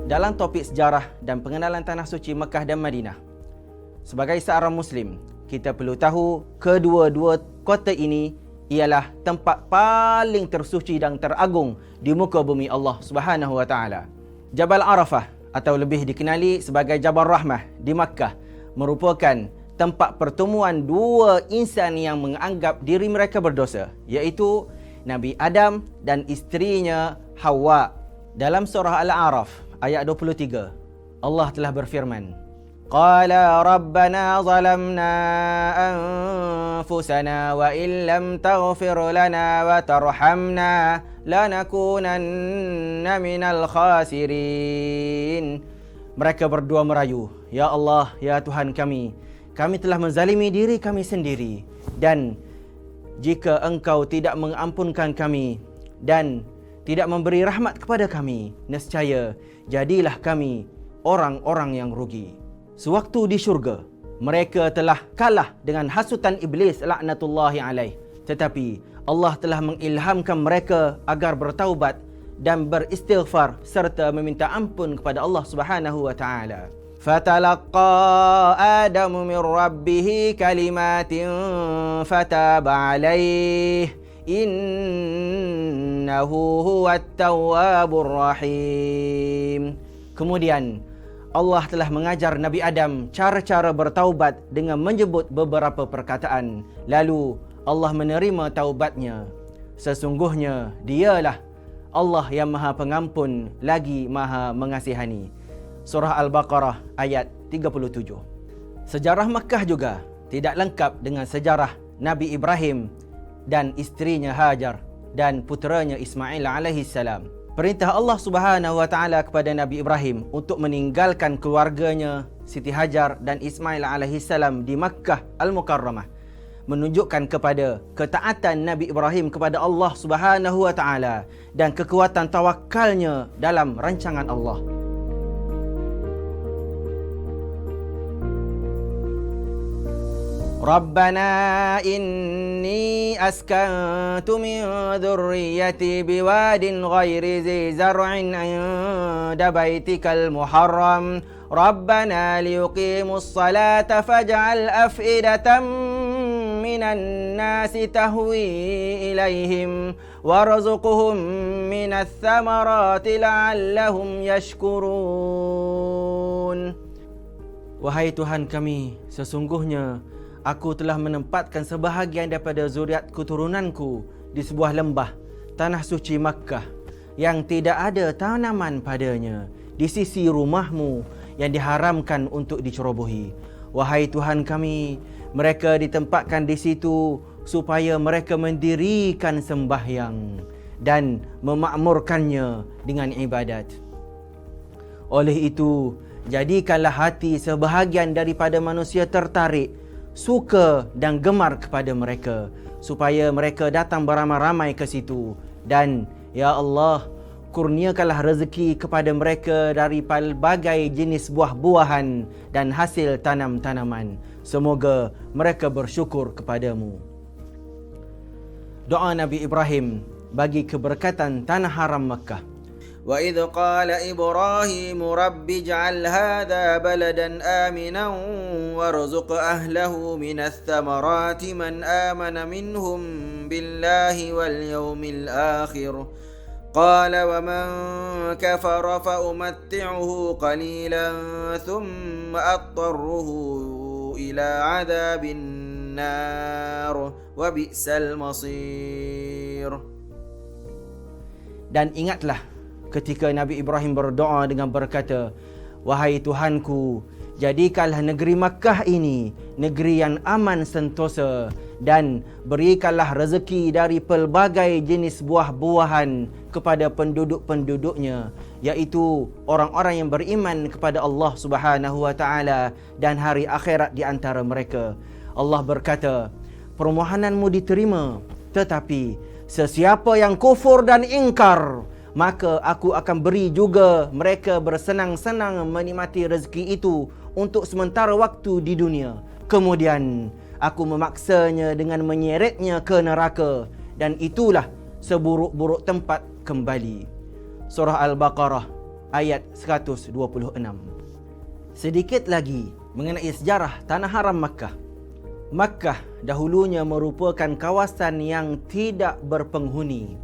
Dalam topik sejarah dan pengenalan tanah suci Mekah dan Madinah, sebagai seorang Muslim, kita perlu tahu kedua-dua kota ini ialah tempat paling tersuci dan teragung di muka bumi Allah Subhanahu Wa Taala. Jabal Arafah atau lebih dikenali sebagai Jabal Rahmah di Makkah merupakan tempat pertemuan dua insan yang menganggap diri mereka berdosa, iaitu Nabi Adam dan isterinya Hawa. Dalam surah Al-A'raf ayat 23, Allah telah berfirman, Qala Rabbana zalamna anfusana wa illam taghfir lana wa tarhamna lanakunanna minal khasirin. Mereka berdua merayu, Ya Allah, Ya Tuhan kami telah menzalimi diri kami sendiri, dan jika Engkau tidak mengampunkan kami dan tidak memberi rahmat kepada kami, nescaya jadilah kami orang-orang yang rugi. Sewaktu di syurga, mereka telah kalah dengan hasutan iblis laknatullahi alaih. Tetapi Allah telah mengilhamkan mereka agar bertaubat dan beristighfar serta meminta ampun kepada Allah Subhanahu wa taala. Fatalaqqa Adamu min rabbih kalimatin fataba alaih. Innahu huwat tawwabur rahim. Kemudian Allah telah mengajar Nabi Adam cara-cara bertaubat dengan menyebut beberapa perkataan. Lalu Allah menerima taubatnya. Sesungguhnya Dialah Allah yang Maha Pengampun lagi Maha Mengasihani. Surah Al-Baqarah ayat 37. Sejarah Makkah juga tidak lengkap dengan sejarah Nabi Ibrahim dan isterinya Hajar dan puteranya Ismail alaihi salam. Perintah Allah Subhanahu wa taala kepada Nabi Ibrahim untuk meninggalkan keluarganya Siti Hajar dan Ismail alaihi salam di Makkah Al-Mukarramah menunjukkan kepada ketaatan Nabi Ibrahim kepada Allah Subhanahu wa taala dan kekuatan tawakalnya dalam rancangan Allah. Rabbana inni askantu min dhurriyyati biwadin ghairi zi zar'in 'inda baitikal muharram Rabbana liyuqimus salata faj'al af'idatan minan nasi tahwi ilaihim warzuqhum minas thamarati la'allahum yashkurun. Wahai Tuhan kami, sesungguhnya aku telah menempatkan sebahagian daripada zuriat keturunanku di sebuah lembah, tanah suci Makkah, yang tidak ada tanaman padanya, di sisi rumahmu yang diharamkan untuk dicerobohi. Wahai Tuhan kami, mereka ditempatkan di situ supaya mereka mendirikan sembahyang dan memakmurkannya dengan ibadat. Oleh itu, jadikanlah hati sebahagian daripada manusia tertarik, suka dan gemar kepada mereka, supaya mereka datang beramai-ramai ke situ. Dan Ya Allah, kurniakanlah rezeki kepada mereka dari pelbagai jenis buah-buahan dan hasil tanam-tanaman. Semoga mereka bersyukur kepadamu. Doa Nabi Ibrahim bagi keberkatan tanah haram Makkah. وَإِذْ قَالَ إِبْرَاهِيمُ رَبِّ اجْعَلْ هَذَا بَلَدًا آمِنًا وَارْزُقْ أَهْلَهُ مِنَ الثَّمَرَاتِ مَنْ آمَنَ مِنْهُمْ بِاللَّهِ وَالْيَوْمِ الْآخِرِ قَالَ وَمَنْ كَفَرَ فَأُمَتِّعُهُ قَلِيلًا ثُمَّ أَضْطَرُّهُ إِلَى عَذَابِ النَّارِ وَبِئْسَ الْمَصِيرُ. Dan ingatlah ketika Nabi Ibrahim berdoa dengan berkata, Wahai Tuhanku, jadikanlah negeri Makkah ini negeri yang aman sentosa, dan berikanlah rezeki dari pelbagai jenis buah-buahan kepada penduduk-penduduknya, iaitu orang-orang yang beriman kepada Allah Subhanahu wa taala dan hari akhirat di antara mereka. Allah berkata, permohonanmu diterima, tetapi sesiapa yang kufur dan ingkar, maka aku akan beri juga mereka bersenang-senang menikmati rezeki itu untuk sementara waktu di dunia. Kemudian aku memaksanya dengan menyeretnya ke neraka, dan itulah seburuk-buruk tempat kembali. Surah Al-Baqarah ayat 126. Sedikit lagi mengenai sejarah tanah haram Makkah. Makkah dahulunya merupakan kawasan yang tidak berpenghuni.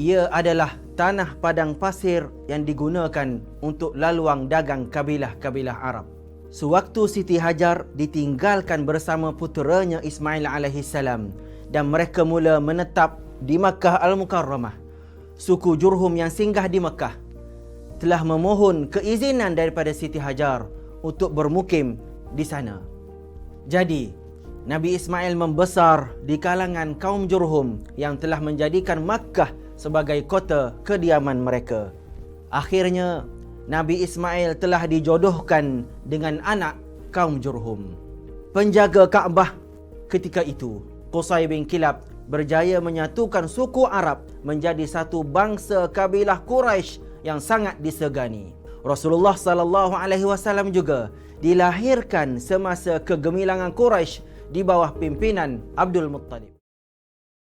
Ia adalah tanah padang pasir yang digunakan untuk laluang dagang kabilah-kabilah Arab. Sewaktu Siti Hajar ditinggalkan bersama puteranya Ismail alaihissalam dan mereka mula menetap di Makkah Al-Mukarramah, suku Jurhum yang singgah di Makkah telah memohon keizinan daripada Siti Hajar untuk bermukim di sana. Jadi, Nabi Ismail membesar di kalangan kaum Jurhum yang telah menjadikan Makkah sebagai kota kediaman mereka. Akhirnya, Nabi Ismail telah dijodohkan dengan anak kaum Jurhum. Penjaga Kaabah ketika itu, Qusay bin Kilab, berjaya menyatukan suku Arab menjadi satu bangsa kabilah Quraisy yang sangat disegani. Rasulullah sallallahu alaihi wasallam juga dilahirkan semasa kegemilangan Quraisy di bawah pimpinan Abdul Muttalib.